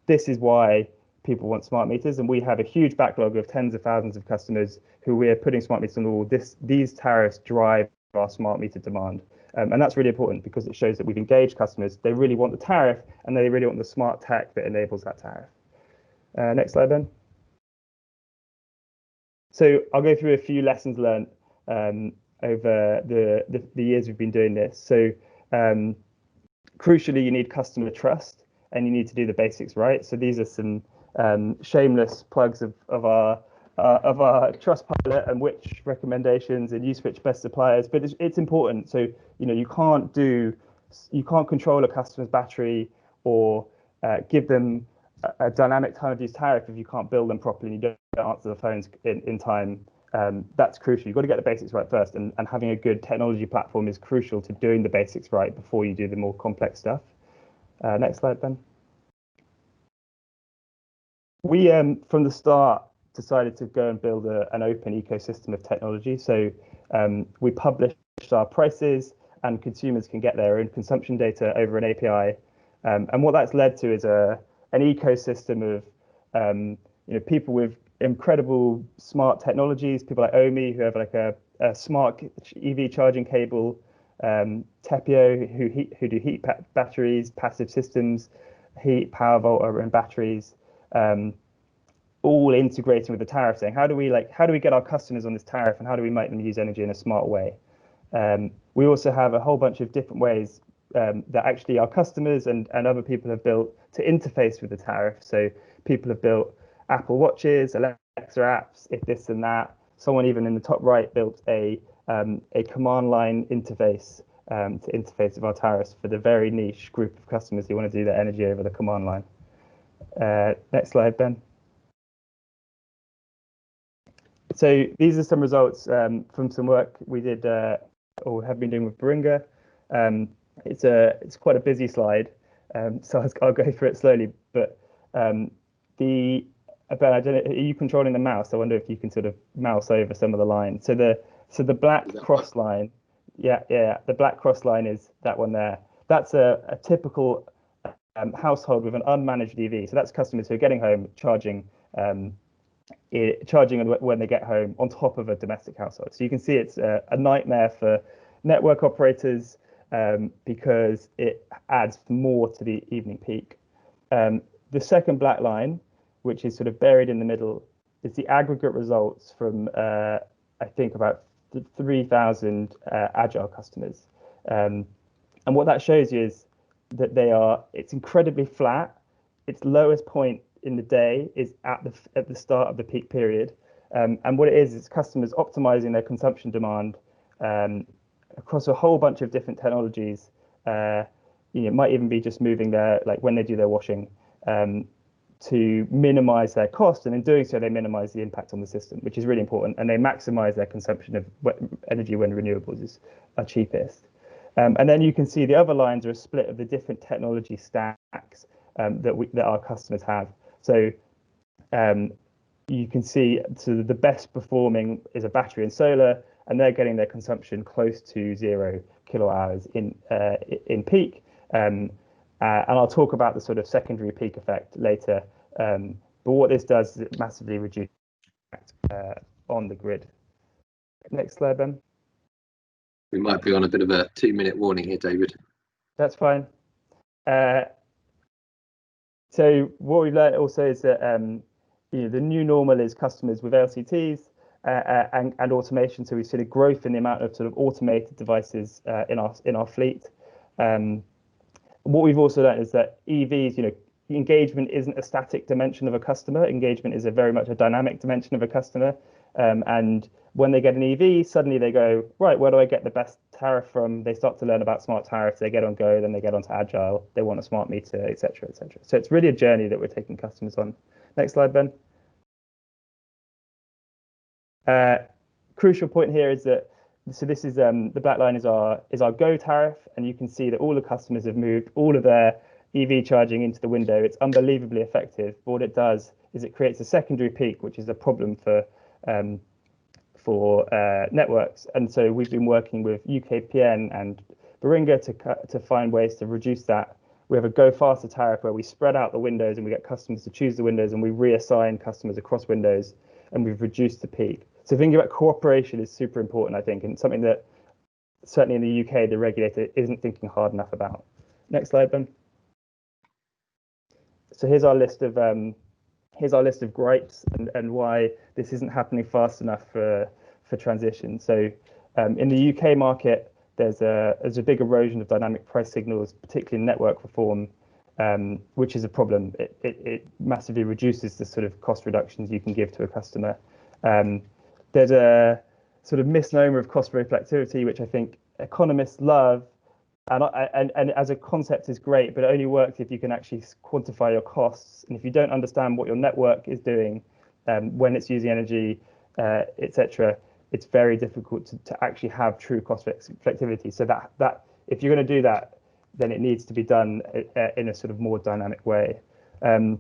This is why people want smart meters, and we have a huge backlog of tens of thousands of customers who we're putting smart meters on the wall. These tariffs drive our smart meter demand. And that's really important because it shows that we've engaged customers. They really want the tariff, and they really want the smart tech that enables that tariff. Next slide, Ben. So I'll go through a few lessons learned over the years we've been doing this. So crucially, you need customer trust, and you need to do the basics right. So these are some shameless plugs of our Trustpilot and which recommendations and use which best suppliers, but it's important. So you can't control a customer's battery or give them a dynamic time of use tariff if you can't bill them properly and you don't answer the phones in time. That's crucial. You've got to get the basics right first, and having a good technology platform is crucial to doing the basics right before you do the more complex stuff. Next slide, Ben. We from the start decided to go and build an open ecosystem of technology. So we published our prices, and consumers can get their own consumption data over an API. And what that's led to is an ecosystem of people with incredible smart technologies, people like Omi who have like a smart EV charging cable, Tepio who do heat batteries, passive systems, heat, power volta and batteries. All integrating with the tariff, saying how do we get our customers on this tariff, and how do we make them use energy in a smart way? We also have a whole bunch of different ways that actually our customers and other people have built to interface with the tariff. So people have built Apple Watches, Alexa apps, if this and that. Someone even in the top right built a command line interface to interface with our tariffs for the very niche group of customers who want to do their energy over the command line. Next slide, Ben. So these are some results from some work we did or have been doing with Baringa. It's quite a busy slide, so I'll go through it slowly. But Ben, I don't know, are you controlling the mouse? I wonder if you can sort of mouse over some of the lines. So the black cross line, the black cross line is that one there. That's a typical household with an unmanaged EV. So that's customers who are getting home, charging when they get home on top of a domestic household. So you can see it's a nightmare for network operators because it adds more to the evening peak. The second black line, which is sort of buried in the middle, is the aggregate results from I think about 3,000 agile customers. And what that shows you is that it's incredibly flat. Its lowest point in the day is at the start of the peak period. And what it is customers optimizing their consumption demand across a whole bunch of different technologies. It might even be just moving when they do their washing, to minimize their cost, and in doing so they minimize the impact on the system, which is really important, and they maximize their consumption of energy when renewables are cheapest. And then you can see the other lines are a split of the different technology stacks that our customers have. So you can see the best performing is a battery and solar, and they're getting their consumption close to 0 kilowatt hours in peak. And I'll talk about the sort of secondary peak effect later. But what this does is it massively reduces impact on the grid. Next slide, Ben. We might be on a bit of a 2-minute warning here, David. That's fine. So what we've learned also is that the new normal is customers with LCTs and automation. So we've seen a growth in the amount of sort of automated devices in our fleet. What we've also learned is that EVs, engagement isn't a static dimension of a customer. Engagement is very much a dynamic dimension of a customer. And when they get an EV, suddenly they go, right, where do I get the best tariff from? They start to learn about smart tariffs. They get on Go, then they get onto Agile. They want a smart meter, et cetera, et cetera. So it's really a journey that we're taking customers on. Next slide, Ben. Crucial point here is that, so this is the black line is our Go tariff, and you can see that all the customers have moved all of their EV charging into the window. It's unbelievably effective. But what it does is it creates a secondary peak, which is a problem for networks. And so we've been working with UKPN and Baringa to find ways to reduce that. We have a Go faster tariff where we spread out the windows and we get customers to choose the windows, and we reassign customers across windows, and we've reduced the peak. So thinking about cooperation is super important, I think, and something that certainly in the UK, the regulator isn't thinking hard enough about. Next slide, Ben. So here's our list of gripes and why this isn't happening fast enough for transition. So in the UK market, there's a big erosion of dynamic price signals, particularly in network reform, which is a problem. It massively reduces the sort of cost reductions you can give to a customer. There's a sort of misnomer of cost reflectivity, which I think economists love, and as a concept is great, but it only works if you can actually quantify your costs. And if you don't understand what your network is doing when it's using energy, etc., it's very difficult to actually have true cost reflectivity. So that if you're going to do that, then it needs to be done in a sort of more dynamic way. In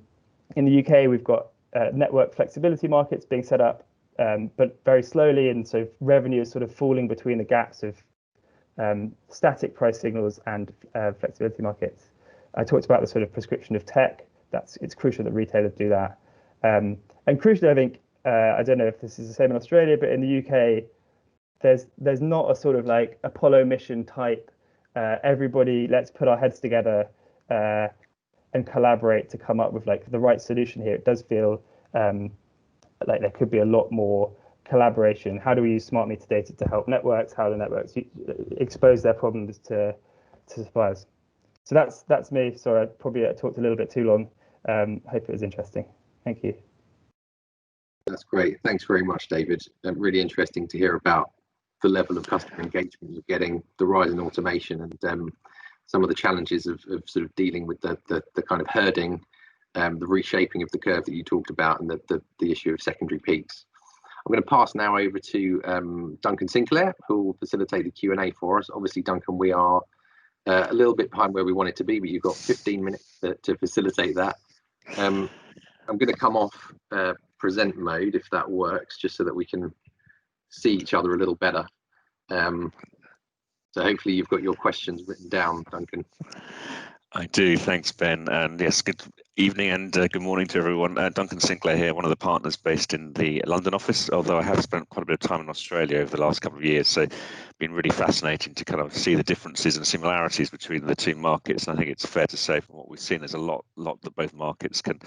the UK, we've got network flexibility markets being set up, but very slowly, and so revenue is sort of falling between the gaps of static price signals and flexibility markets. I talked about the sort of prescription of tech. It's crucial that retailers do that. And crucially, I think, I don't know if this is the same in Australia, but in the UK, there's not a sort of like Apollo mission type, everybody, let's put our heads together and collaborate to come up with like the right solution here. It does feel like there could be a lot more collaboration. How do we use smart meter data to help networks? How do networks expose their problems to suppliers? So that's me. Sorry, I probably talked a little bit too long. Hope it was interesting. Thank you. That's great. Thanks very much, David. Really interesting to hear about the level of customer engagement you're getting, the rise in automation, and some of the challenges of sort of dealing with the kind of herding, the reshaping of the curve that you talked about, and the issue of secondary peaks. I'm going to pass now over to Duncan Sinclair, who will facilitate the Q&A for us. Obviously, Duncan, we are a little bit behind where we wanted to be, but you've got 15 minutes to facilitate that. I'm going to come off present mode, if that works, just so that we can see each other a little better. So hopefully you've got your questions written down, Duncan. I do, thanks Ben, and yes, good evening and good morning to everyone. Duncan Sinclair here, one of the partners based in the London office, although I have spent quite a bit of time in Australia over the last couple of years, so it's been really fascinating to kind of see the differences and similarities between the two markets. And I think it's fair to say from what we've seen, there's a lot that both markets can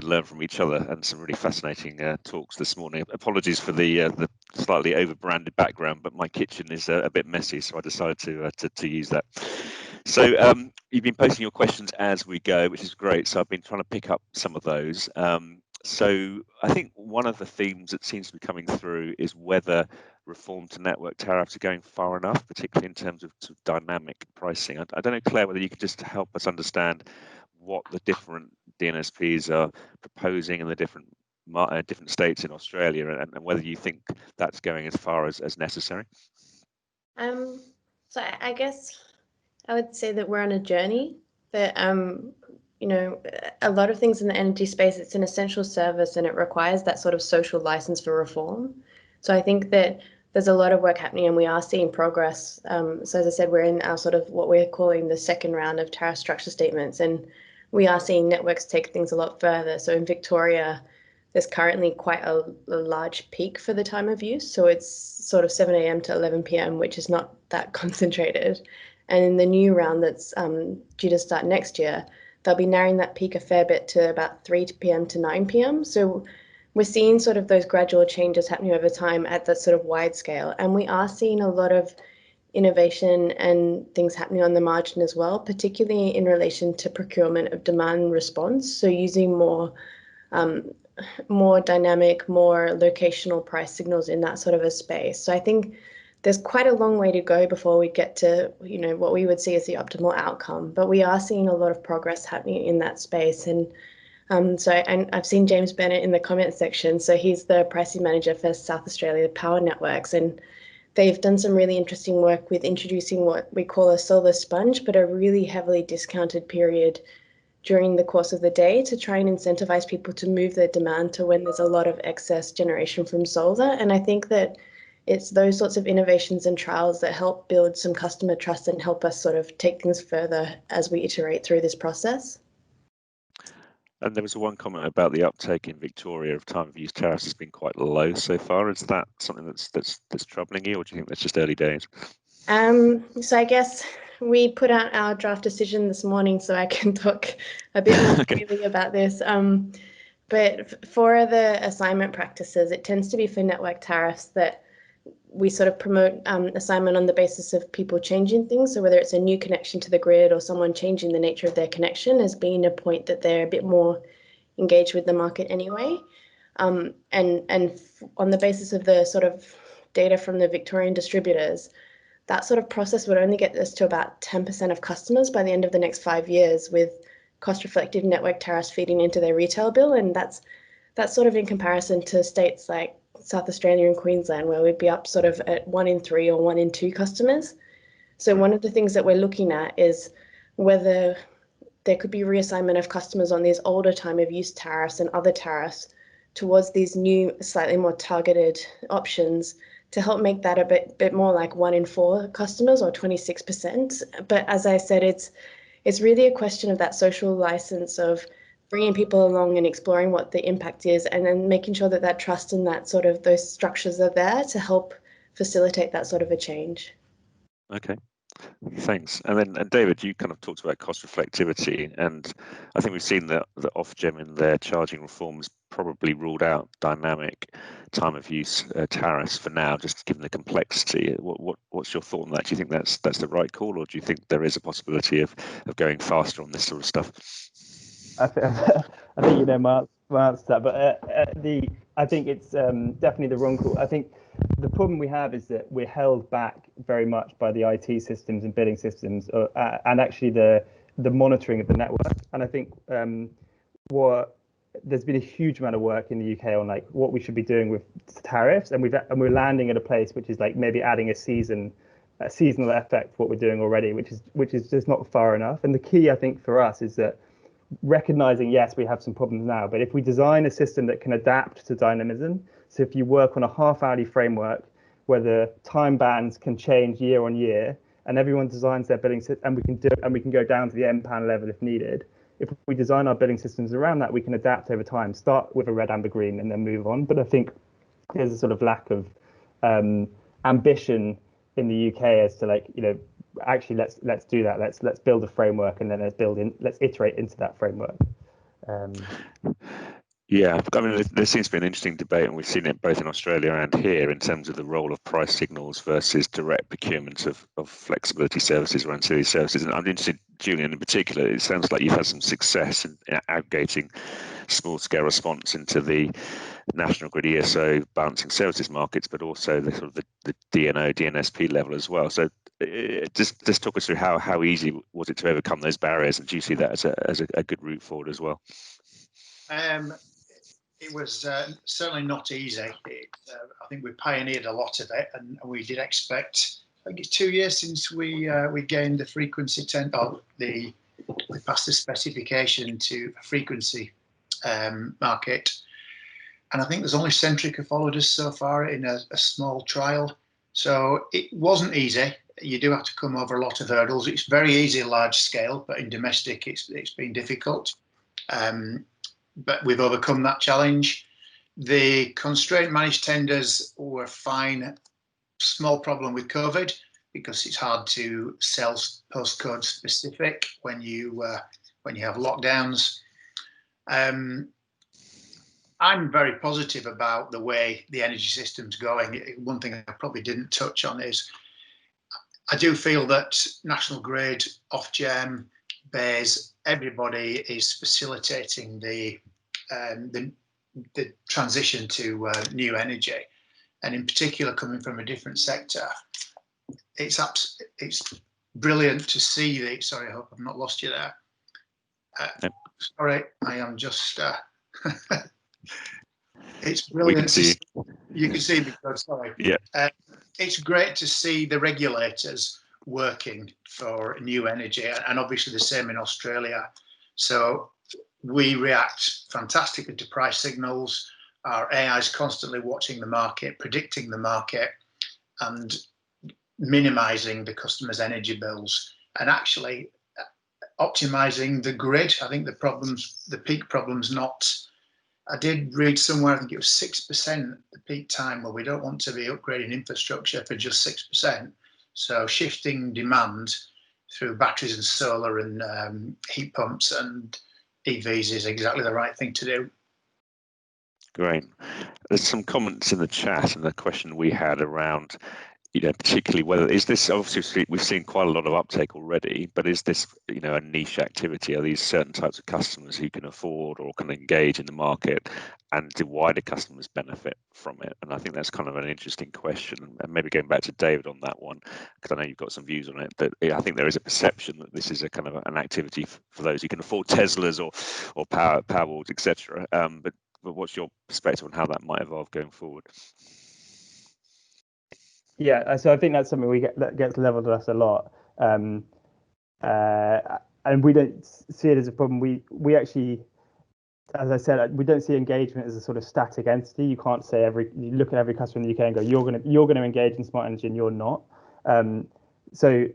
learn from each other, and some really fascinating talks this morning. Apologies for the slightly over-branded background, but my kitchen is a bit messy, so I decided to use that. So you've been posting your questions as we go, which is great. So I've been trying to pick up some of those. So I think one of the themes that seems to be coming through is whether reform to network tariffs are going far enough, particularly in terms of dynamic pricing. I don't know, Claire, whether you could just help us understand what the different DNSPs are proposing in the different states in Australia, and whether you think that's going as far as necessary. So I guess I would say that we're on a journey, that you know, a lot of things in the energy space, it's an essential service and it requires that sort of social license for reform. So I think that there's a lot of work happening and we are seeing progress. So as I said, we're in our sort of what we're calling the second round of tariff structure statements, and we are seeing networks take things a lot further. So in Victoria, there's currently quite a large peak for the time of use. So it's sort of 7 a.m. to 11 p.m., which is not that concentrated. And in the new round that's due to start next year, they'll be narrowing that peak a fair bit to about 3 p.m. to 9 p.m. So we're seeing sort of those gradual changes happening over time at that sort of wide scale. And we are seeing a lot of innovation and things happening on the margin as well, particularly in relation to procurement of demand response. So using more dynamic, more locational price signals in that sort of a space. So I think there's quite a long way to go before we get to, you know, what we would see as the optimal outcome. But we are seeing a lot of progress happening in that space. And and I've seen James Bennett in the comments section. So he's the pricing manager for South Australia Power Networks. And they've done some really interesting work with introducing what we call a solar sponge, but a really heavily discounted period during the course of the day to try and incentivize people to move their demand to when there's a lot of excess generation from solar. And I think that it's those sorts of innovations and trials that help build some customer trust and help us sort of take things further as we iterate through this process. And there was one comment about the uptake in Victoria of time of use tariffs has been quite low so far. Is that something that's troubling you, or do you think that's just early days? So I guess we put out our draft decision this morning, so I can talk a bit more freely about this. But for the assignment practices, it tends to be for network tariffs that we sort of promote assignment on the basis of people changing things. So whether it's a new connection to the grid or someone changing the nature of their connection as being a point that they're a bit more engaged with the market anyway. And on the basis of the sort of data from the Victorian distributors, that sort of process would only get us to about 10% of customers by the end of the next 5 years, with cost-reflective network tariffs feeding into their retail bill. And that's sort of in comparison to states like South Australia and Queensland, where we'd be up sort of at 1 in 3 or 1 in 2 customers. So one of the things that we're looking at is whether there could be reassignment of customers on these older time of use tariffs and other tariffs towards these new, slightly more targeted options to help make that a bit more like 1 in 4 customers, or 26%. But as I said, it's really a question of that social license of bringing people along and exploring what the impact is, and then making sure that that trust and that sort of those structures are there to help facilitate that sort of a change. Okay, thanks. And David, you kind of talked about cost reflectivity, and I think we've seen that the Ofgem in their charging reforms probably ruled out dynamic time of use tariffs for now, just given the complexity. What's your thought on that? Do you think that's the right call, or do you think there is a possibility of going faster on this sort of stuff? I think you know my answer to that, but I think it's definitely the wrong call. I think the problem we have is that we're held back very much by the IT systems and billing systems, and actually the monitoring of the network. And I think what there's been a huge amount of work in the UK on like what we should be doing with tariffs, and we're landing at a place which is like maybe adding a seasonal effect to what we're doing already, which is just not far enough. And the key, I think, for us is that recognizing, yes, we have some problems now, but if we design a system that can adapt to dynamism, so if you work on a half-hourly framework where the time bands can change year on year, and everyone designs their billing system, and we can go down to the M-pan level if needed. If we design our billing systems around that, we can adapt over time, start with a red, amber, green, and then move on. But I think there's a sort of lack of ambition in the UK as to like, actually let's do that. Let's build a framework, and then let's iterate into that framework. Yeah, I mean, there seems to be an interesting debate, and we've seen it both in Australia and here in terms of the role of price signals versus direct procurement of flexibility services or ancillary services. And I'm interested, Julian, in particular, it sounds like you've had some success in outgating small-scale response into the national grid ESO balancing services markets, but also the sort of the DNO, DNSP level as well. So just talk us through how easy was it to overcome those barriers, and do you see that as a good route forward as well? It was certainly not easy. I think we pioneered a lot of it, and we did expect. I think it's 2 years since we gained the frequency we passed the specification to a frequency market, and I think there's only Centrica followed us so far in a small trial. So it wasn't easy. You do have to come over a lot of hurdles. It's very easy large scale, but in domestic, it's been difficult. But we've overcome that challenge. The constraint managed tenders were fine. Small problem with COVID, because it's hard to sell postcode specific when you have lockdowns. I'm very positive about the way the energy system's going. One thing I probably didn't touch on is I do feel that National Grid, Ofgem, BEIS, everybody is facilitating the transition to new energy, and in particular coming from a different sector. It's brilliant to see the. Sorry, I hope I've not lost you there. Sorry, I am just. It's brilliant. We can see. You can see me. Sorry. Yeah. It's great to see the regulators working for new energy, and obviously the same in Australia. So we react fantastically to price signals. Our AI is constantly watching the market, predicting the market, and minimizing the customer's energy bills, and actually optimizing the grid. I think the peak problem's not. I did read somewhere, I think it was 6% the peak time, where we don't want to be upgrading infrastructure for just 6%. So shifting demand through batteries and solar and heat pumps and EVs is exactly the right thing to do. Great. There's some comments in the chat, and the question we had around, particularly whether is this, obviously we've seen quite a lot of uptake already, but is this, a niche activity? Are these certain types of customers who can afford or can engage in the market, and do wider customers benefit from it? And I think that's kind of an interesting question, and maybe going back to David on that one, because I know you've got some views on it, that I think there is a perception that this is a kind of an activity for those who can afford Teslas or Powerwalls, etc. But what's your perspective on how that might evolve going forward? Yeah, so I think that's something that gets leveled at us a lot, and we don't see it as a problem. We actually, as I said, we don't see engagement as a sort of static entity. You can't say you look at every customer in the UK and go, you're going to engage in smart energy, and you're not. So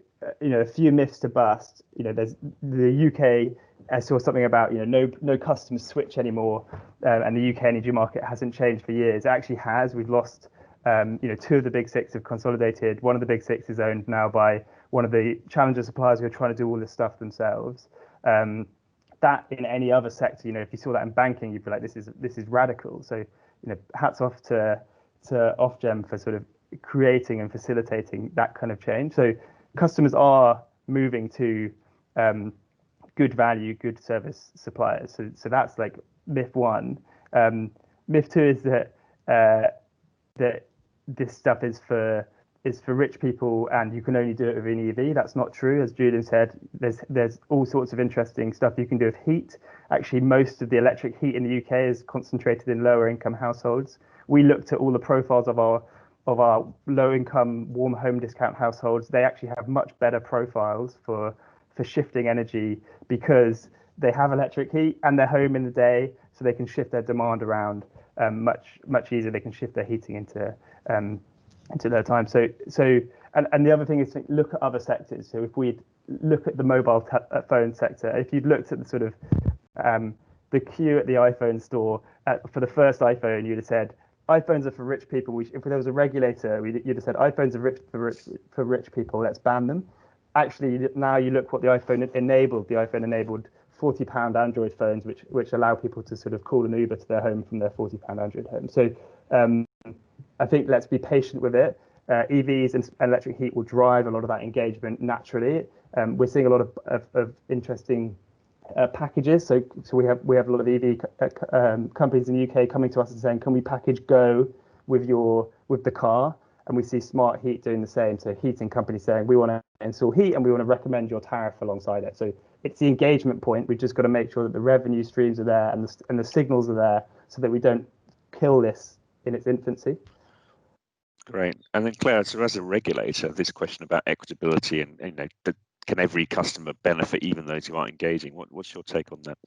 a few myths to bust. There's the UK. I saw something about no customers switch anymore, and the UK energy market hasn't changed for years. It actually has. We've lost. Two of the big six have consolidated. One of the big six is owned now by one of the challenger suppliers who are trying to do all this stuff themselves. That in any other sector, if you saw that in banking, you'd be like, this is radical. So, hats off to Ofgem for sort of creating and facilitating that kind of change. So customers are moving to good value, good service suppliers. So that's like myth one. Myth two is that this stuff is for for rich people and you can only do it with an EV. That's not true. As Julian said, there's all sorts of interesting stuff you can do with heat. Actually, most of the electric heat in the UK is concentrated in lower income households. We looked at all the profiles of our low income warm home discount households. They actually have much better profiles for shifting energy because they have electric heat and they're home in the day, so they can shift their demand around much easier. They can shift their heating into their time. So and the other thing is to look at other sectors. So if we look at the mobile phone sector, if you'd looked at the sort of the queue at the iPhone store for the first iPhone, you'd have said iPhones are for rich people. If there was a regulator, you'd have said iPhones are for rich people. Let's ban them. Actually, now you look what the iPhone enabled. The iPhone enabled £40 Android phones, which allow people to sort of call an Uber to their home from their £40 Android home. So I think let's be patient with it. EVs and electric heat will drive a lot of that engagement naturally. We're seeing a lot of interesting packages. So we have a lot of EV companies in the UK coming to us and saying, can we package Go with the car? And we see Smart Heat doing the same. So heating companies saying, we want to install heat and we want to recommend your tariff alongside it. So it's the engagement point. We've just got to make sure that the revenue streams are there and the signals are there so that we don't kill this in its infancy. Great. And then Claire, so as a regulator, this question about equitability and can every customer benefit, even those who aren't engaging? What's your take on that?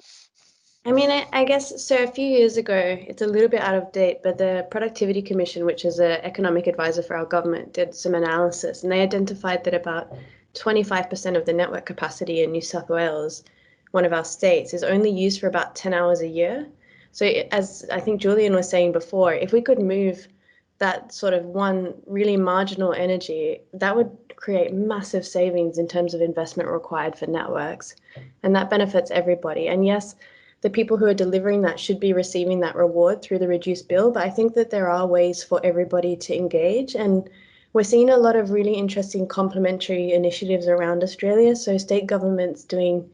I mean, I guess so. A few years ago, it's a little bit out of date, but the Productivity Commission, which is an economic advisor for our government, did some analysis, and they identified that about 25% of the network capacity in New South Wales, one of our states, is only used for about 10 hours a year. So as I think Julian was saying before, if we could move that sort of one really marginal energy, that would create massive savings in terms of investment required for networks, and that benefits everybody. And yes, the people who are delivering that should be receiving that reward through the reduced bill, but I think that there are ways for everybody to engage, and we're seeing a lot of really interesting complementary initiatives around Australia. So state governments doing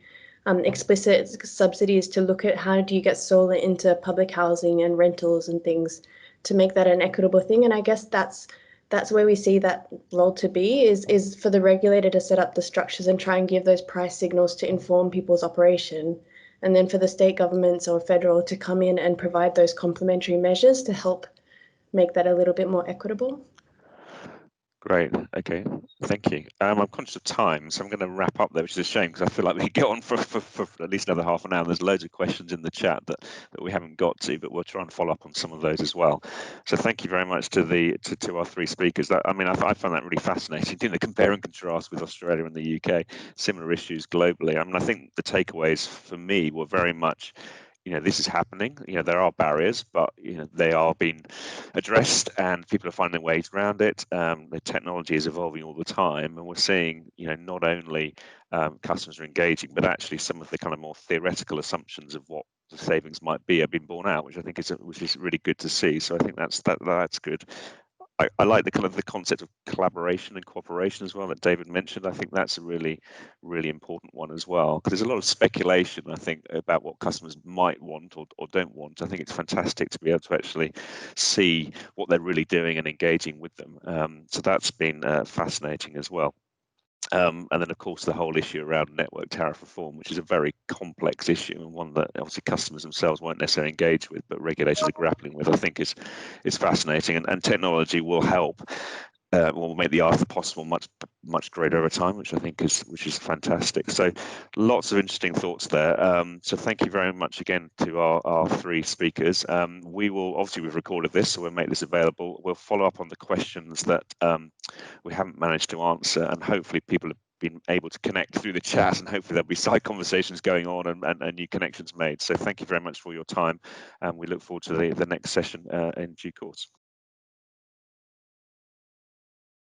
explicit subsidies to look at how do you get solar into public housing and rentals and things to make that an equitable thing. And I guess that's where we see that role to be is for the regulator to set up the structures and try and give those price signals to inform people's operation. And then for the state governments or federal to come in and provide those complementary measures to help make that a little bit more equitable. Great. Okay. Thank you. I'm conscious of time, so I'm going to wrap up there, which is a shame because I feel like we could go on for at least another half an hour. There's loads of questions in the chat that we haven't got to, but we'll try and follow up on some of those as well. So thank you very much to our three speakers. I found that really fascinating, doing the compare and contrast with Australia and the UK, similar issues globally. I mean, I think the takeaways for me were very much, this is happening. There are barriers, but they are being addressed, and people are finding ways around it. The technology is evolving all the time, and we're seeing, not only customers are engaging, but actually some of the kind of more theoretical assumptions of what the savings might be have been borne out, which I think is really good to see. So I think that's good. I like the concept of collaboration and cooperation as well that David mentioned. I think that's a really, really important one as well, because there's a lot of speculation, I think, about what customers might want or don't want. I think it's fantastic to be able to actually see what they're really doing and engaging with them. So that's been fascinating as well. And then, of course, the whole issue around network tariff reform, which is a very complex issue and one that obviously customers themselves won't necessarily engage with, but regulators are grappling with, I think is fascinating. And technology will help, will make the art of the possible much greater over time, which I think is fantastic. So lots of interesting thoughts there. So thank you very much again to our three speakers. We've recorded this, so we'll make this available. We'll follow up on the questions that we haven't managed to answer, and hopefully people have been able to connect through the chat, and hopefully there'll be side conversations going on and new connections made. So thank you very much for your time, and we look forward to the next session in due course.